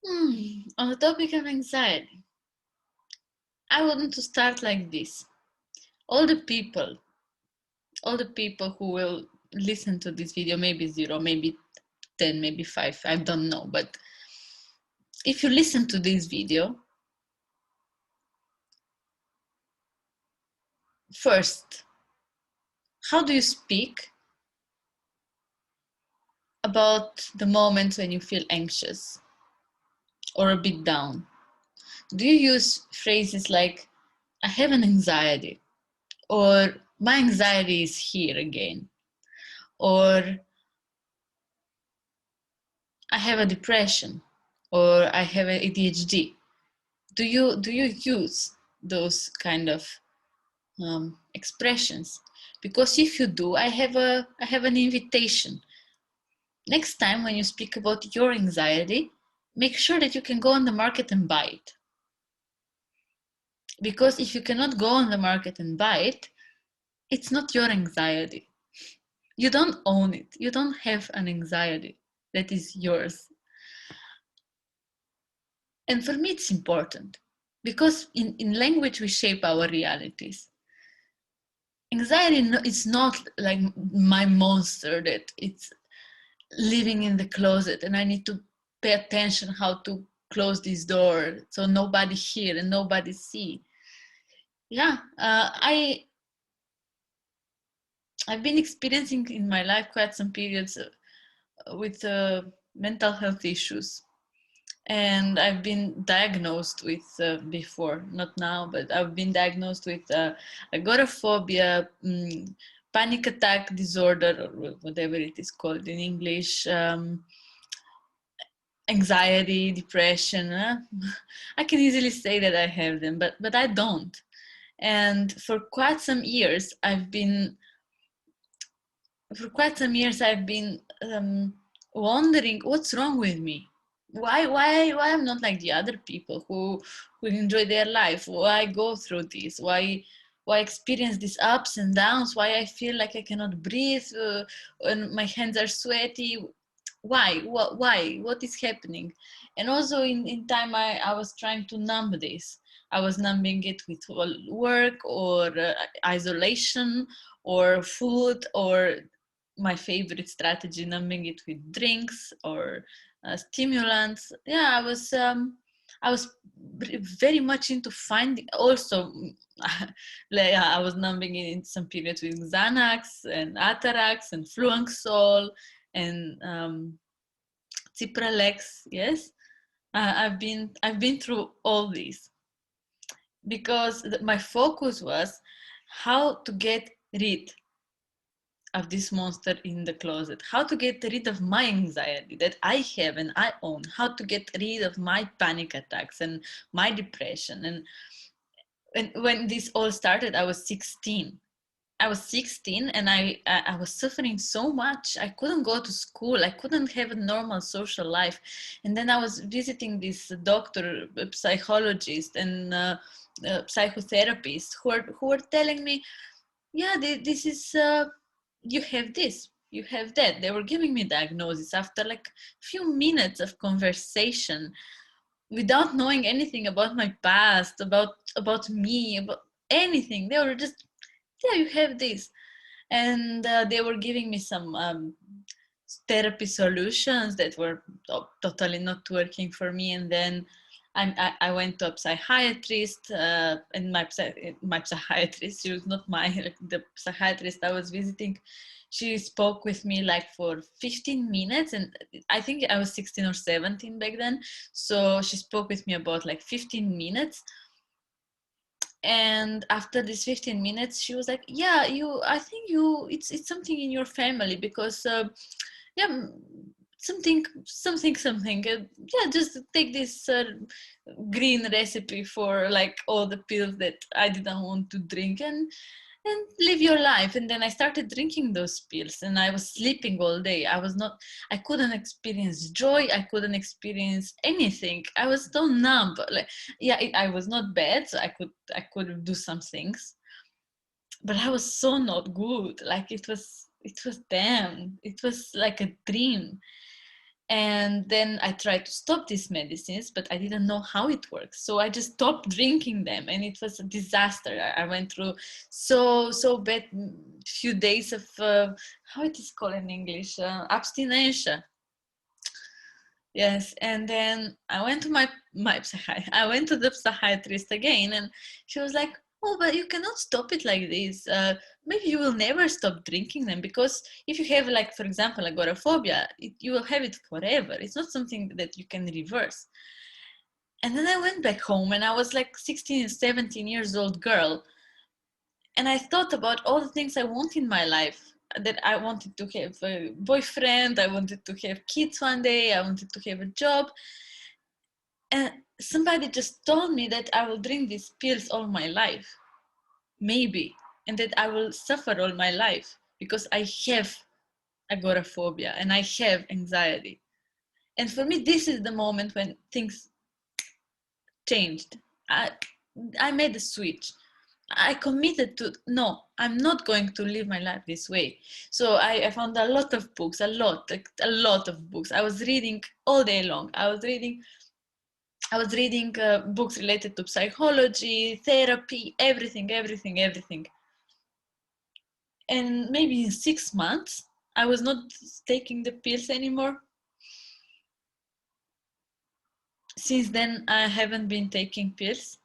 On the topic of anxiety, I want to start like this. All the people, all the people who will listen to this video, maybe zero, maybe 10, maybe five, I don't know. But if you listen to this video, first, how do you speak about the moments when you feel anxious or a bit down? Do you use phrases like, I have an anxiety, or my anxiety is here again, or I have a depression, or I have a ADHD? Do you use those kind of expressions? Because if you do, I have an invitation. Next time when you speak about your anxiety, make sure that you can go on the market and buy it. Because if you cannot go on the market and buy it, it's not your anxiety. You don't own it. You don't have an anxiety that is yours. And for me, it's important because in language, we shape our realities. Anxiety is not like my monster that it's living in the closet and I need to pay attention how to close this door so nobody hear and nobody see. Yeah, I've been experiencing in my life quite some periods with mental health issues, and I've been diagnosed with before, not now, but I've been diagnosed with agoraphobia, panic attack disorder, or whatever it is called in English, anxiety, depression. I can easily say that I have them, but I don't. And for quite some years I've been wondering what's wrong with me. Why I'm not like the other people who enjoy their life? Why go through this? Why experience these ups and downs? Why I feel like I cannot breathe and my hands are sweaty? Why? What is happening? And also in time I was trying to numb this. I was numbing it with work or isolation or food, or my favorite strategy, numbing it with drinks or stimulants. Yeah, I was very much into finding also like, I was numbing it in some periods with Xanax and Atarax and Fluanxol and Cipralex. Yes, I've been through all these because my focus was how to get rid of this monster in the closet, how to get rid of my anxiety that I have and I own, how to get rid of my panic attacks and my depression. And when this all started, I was 16. I was 16 and I was suffering so much. I couldn't go to school. I couldn't have a normal social life. And then I was visiting this doctor, psychologist, and psychotherapist who were telling me, yeah, this is you have this, you have that. They were giving me diagnosis after like a few minutes of conversation without knowing anything about my past, about me, about anything. They were just, yeah, you have this. And they were giving me some therapy solutions that were totally not working for me. And then I went to a psychiatrist, and my psychiatrist, she was not the psychiatrist I was visiting. She spoke with me like for 15 minutes, and I think I was 16 or 17 back then. So she spoke with me about like 15 minutes. And after this 15 minutes, she was like, yeah, I think it's something in your family because yeah, something, yeah, just take this green recipe for like all the pills that I didn't want to drink, and live your life. And then I started drinking those pills and I was sleeping all day. I couldn't experience joy, I couldn't experience anything. I was so numb. Like, yeah, I was not bad, so I could do some things, but I was so not good. Like, it was damn, it was like a dream. And then I tried to stop these medicines, but I didn't know how it works. So I just stopped drinking them, and it was a disaster. I went through so bad few days of how it is called in English, abstinence. Yes, and then I went to I went to the psychiatrist again, and she was like, "Oh, but you cannot stop it like this. Maybe you will never stop drinking them, because if you have, like, for example, agoraphobia, you will have it forever. It's not something that you can reverse." And then I went back home, and I was like 16, 17 years old girl, and I thought about all the things I want in my life. That I wanted to have a boyfriend, I wanted to have kids one day, I wanted to have a job. And somebody just told me that I will drink these pills all my life, maybe, and that I will suffer all my life because I have agoraphobia and I have anxiety. And for me, this is the moment when things changed. I made a switch. I committed to, no, I'm not going to live my life this way. So I found a lot of books, like a lot of books. I was reading all day long. I was reading books related to psychology, therapy, everything. And maybe in 6 months, I was not taking the pills anymore. Since then, I haven't been taking pills.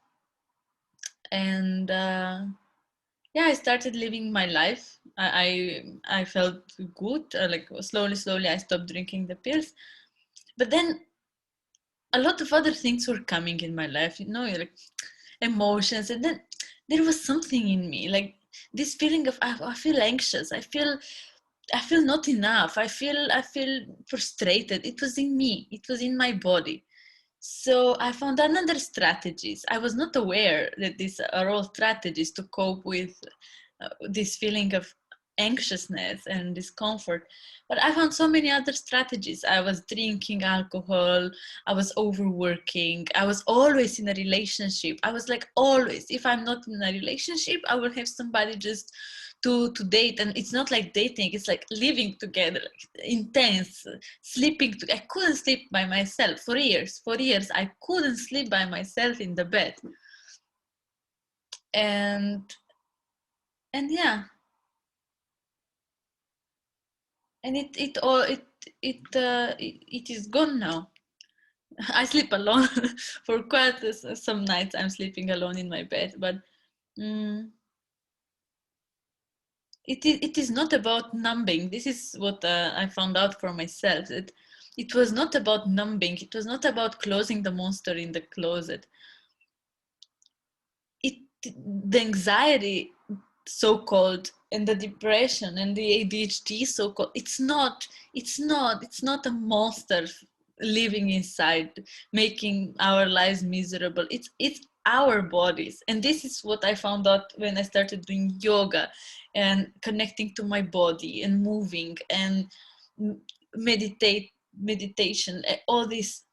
And yeah, I started living my life. I felt good. Like slowly, I stopped drinking the pills. But then a lot of other things were coming in my life, like emotions. And then there was something in me, like this feeling of I feel anxious. I feel not enough. I feel frustrated. It was in me. It was in my body. So I found another strategies. I was not aware that these are all strategies to cope with this feeling of anxiousness and discomfort. But I found so many other strategies. I was drinking alcohol, I was overworking, I was always in a relationship. I was like, always, if I'm not in a relationship, I will have somebody just to date. And it's not like dating, it's like living together, like intense, sleeping I couldn't sleep by myself for years. I couldn't sleep by myself in the bed. And yeah, and it is gone now. I sleep alone. For quite some nights I'm sleeping alone in my bed, but mm, it is not about numbing. This is what I found out for myself. It was not about numbing. It was not about closing the monster in the closet. The anxiety, so called, and the depression and the ADHD, so called, it's not a monster living inside, making our lives miserable. It's our bodies. And this is what I found out when I started doing yoga and connecting to my body and moving and meditation, all this,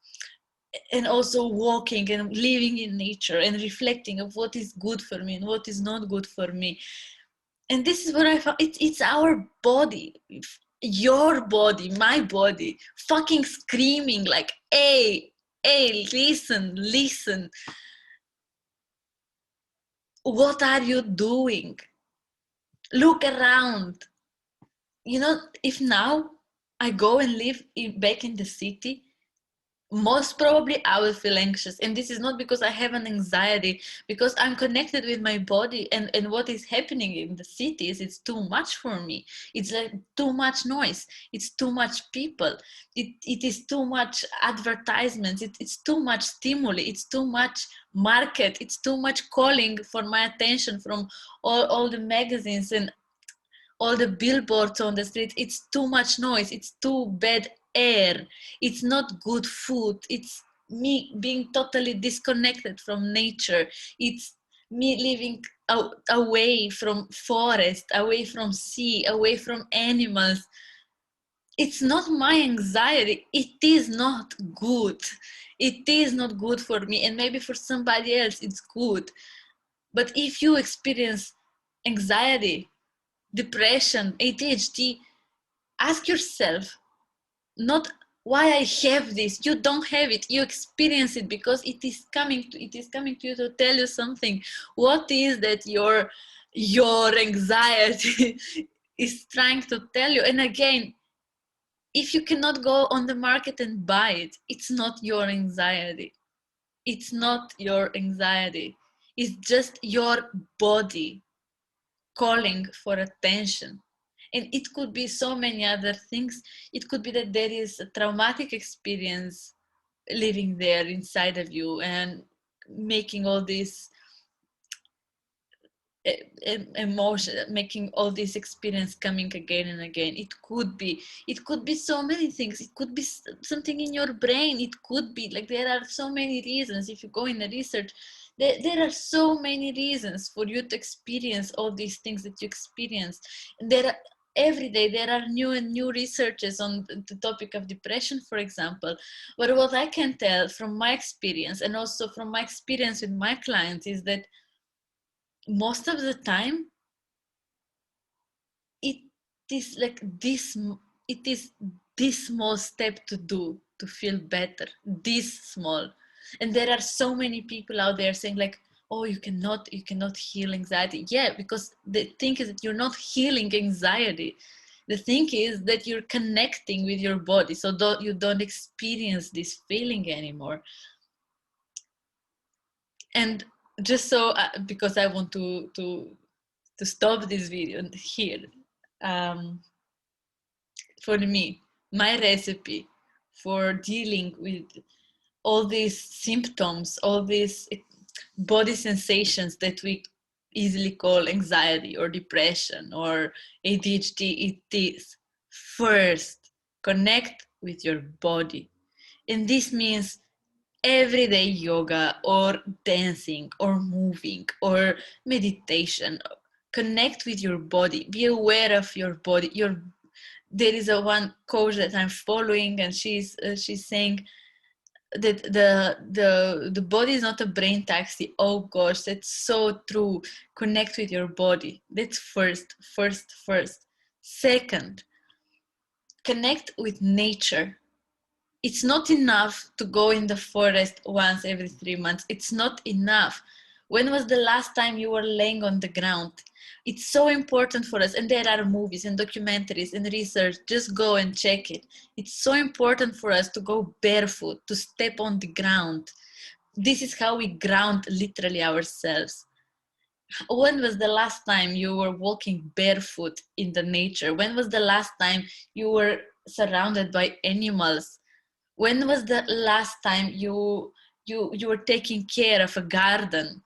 and also walking and living in nature and reflecting of what is good for me and what is not good for me. And this is what I found. It's our body, your body, my body, fucking screaming like, hey, listen, what are you doing? Look around. If now I go and live back in the city, most probably I will feel anxious. And this is not because I have an anxiety, because I'm connected with my body. And what is happening in the cities, it's too much for me. It's like too much noise, it's too much people, it is too much advertisements, it's too much stimuli, it's too much market, it's too much calling for my attention from all the magazines and all the billboards on the street. It's too much noise, it's too bad air, it's not good food, it's me being totally disconnected from nature, it's me living away from forest, away from sea, away from animals. It's not my anxiety, it is not good. It is not good for me, and maybe for somebody else it's good. But if you experience anxiety, depression, ADHD, ask yourself, not why I have this. You don't have it. You experience it because it is coming to you to tell you something. What is that your anxiety is trying to tell you? And again, if you cannot go on the market and buy it, it's not your anxiety. It's not your anxiety. It's just your body calling for attention. And it could be so many other things. It could be that there is a traumatic experience living there inside of you and making all these emotion, making all this experience coming again and again. It could be so many things. It could be something in your brain. It could be like, there are so many reasons. If you go in the research, there are so many reasons for you to experience all these things that you experience. And every day there are new and new researches on the topic of depression, for example. But what I can tell from my experience, and also from my experience with my clients, is that most of the time it is like this, it is this small step to do to feel better, this small. And there are so many people out there saying like, oh, you cannot heal anxiety. Yeah, because the thing is that you're not healing anxiety. The thing is that you're connecting with your body, so you don't experience this feeling anymore. And just so because I want to stop this video here, um, for me, my recipe for dealing with all these symptoms, all these body sensations that we easily call anxiety or depression or ADHD, it is first connect with your body. And this means everyday yoga or dancing or moving or meditation. Connect with your body, be aware of your body. There is a one coach that I'm following, and she's saying that the body is not a brain taxi. Oh gosh, that's so true. Connect with your body. That's first. Second, connect with nature. It's not enough to go in the forest once every 3 months. It's not enough. When was the last time you were laying on the ground? It's so important for us. And there are movies and documentaries and research. Just go and check it. It's so important for us to go barefoot, to step on the ground. This is how we ground literally ourselves. When was the last time you were walking barefoot in the nature? When was the last time you were surrounded by animals? When was the last time you were taking care of a garden?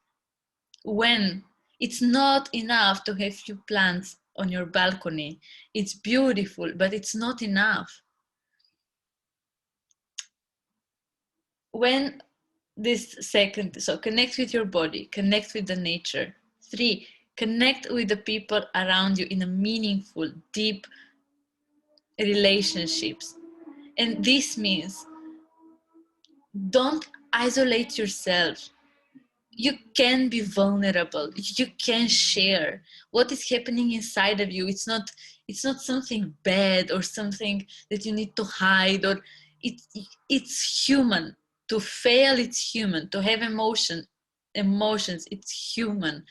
When? It's not enough to have few plants on your balcony. It's beautiful, but it's not enough. When this second, so connect with your body, connect with the nature. 3, connect with the people around you in a meaningful, deep relationships. And this means don't isolate yourself. You can be vulnerable. You can share what is happening inside of you. It's not something bad or something that you need to hide, or it's human to fail. It's human to have emotions. It's human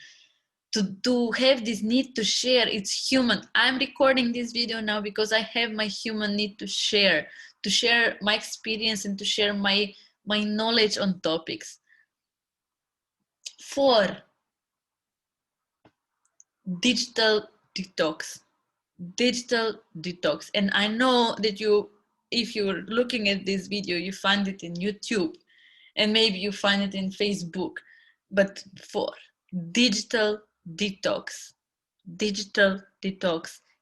to have this need to share. It's human. I'm recording this video now because I have my human need to share my experience and to share my knowledge on topics. 4, digital detox. And I know that if you're looking at this video, you find it in YouTube, and maybe you find it in Facebook. But 4, digital detox.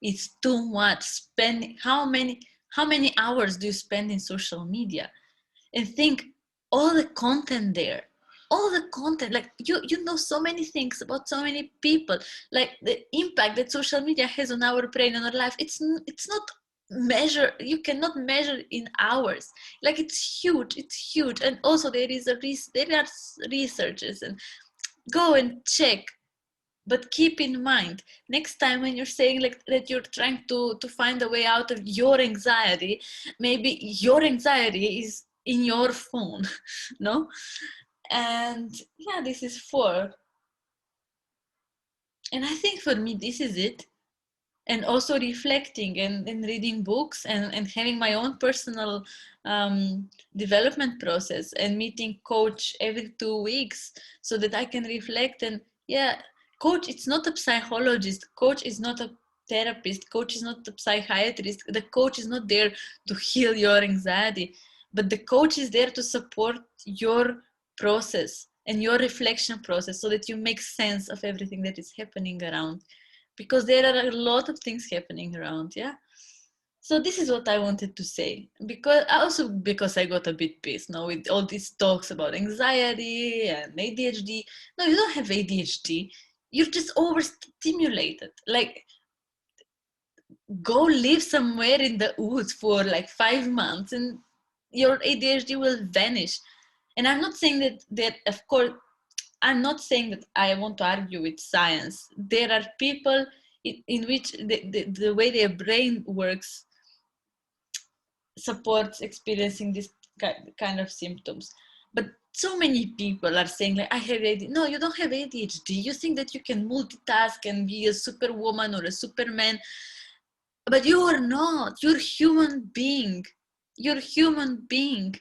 It's too much. How many hours do you spend in social media? And think all the content there, like you know so many things about so many people, like the impact that social media has on our brain and our life. It's not measure. You cannot measure in hours. Like it's huge. And also there are researches, and go and check But keep in mind, next time when you're saying like that you're trying to find a way out of your anxiety, maybe your anxiety is in your phone, no? And yeah, this is 4. And I think for me, this is it. And also reflecting and reading books and having my own personal development process and meeting coach every 2 weeks so that I can reflect. And yeah, coach, it's not a psychologist, coach is not a therapist, coach is not a psychiatrist, the coach is not there to heal your anxiety, but the coach is there to support your process and your reflection process so that you make sense of everything that is happening around, because there are a lot of things happening around. Yeah, so this is what I wanted to say, because I got a bit pissed now with all these talks about anxiety and ADHD. No, you don't have ADHD, you're just overstimulated. Like, go live somewhere in the woods for like 5 months and your ADHD will vanish. And I'm not saying that of course, I'm not saying that I want to argue with science. There are people in which the way their brain works supports experiencing this kind of symptoms. But so many people are saying like, I have ADHD. No, you don't have ADHD. You think that you can multitask and be a superwoman or a superman, but you are not. You're human being. You're human being.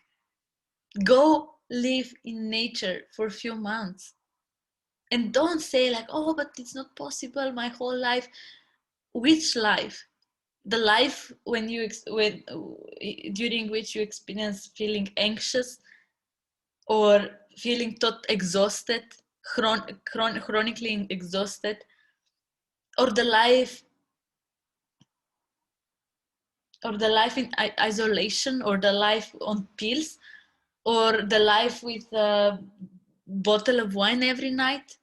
Go live in nature for a few months. And don't say like, oh, but it's not possible my whole life. Which life? The life during which you experience feeling anxious or feeling exhausted, chronically exhausted, or the life in isolation, or the life on pills, or the life with a bottle of wine every night.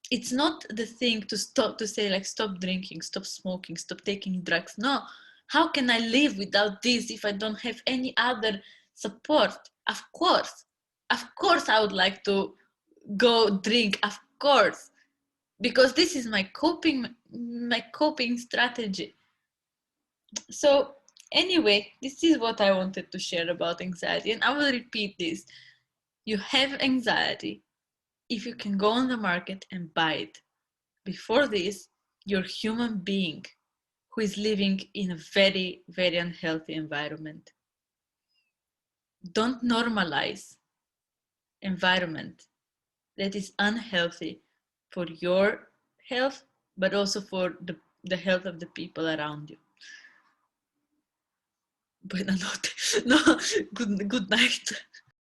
It's not the thing to say like, stop drinking, stop smoking, stop taking drugs. No, how can I live without this if I don't have any other support? Of course I would like to go drink, of course, because this is my coping strategy. So anyway, this is what I wanted to share about anxiety, and I will repeat this. You have anxiety if you can go on the market and buy it. Before this, you're a human being who is living in a very, very unhealthy environment. Don't normalize environment that is unhealthy for your health, but also for the health of the people around you. Buena notte. No, good night.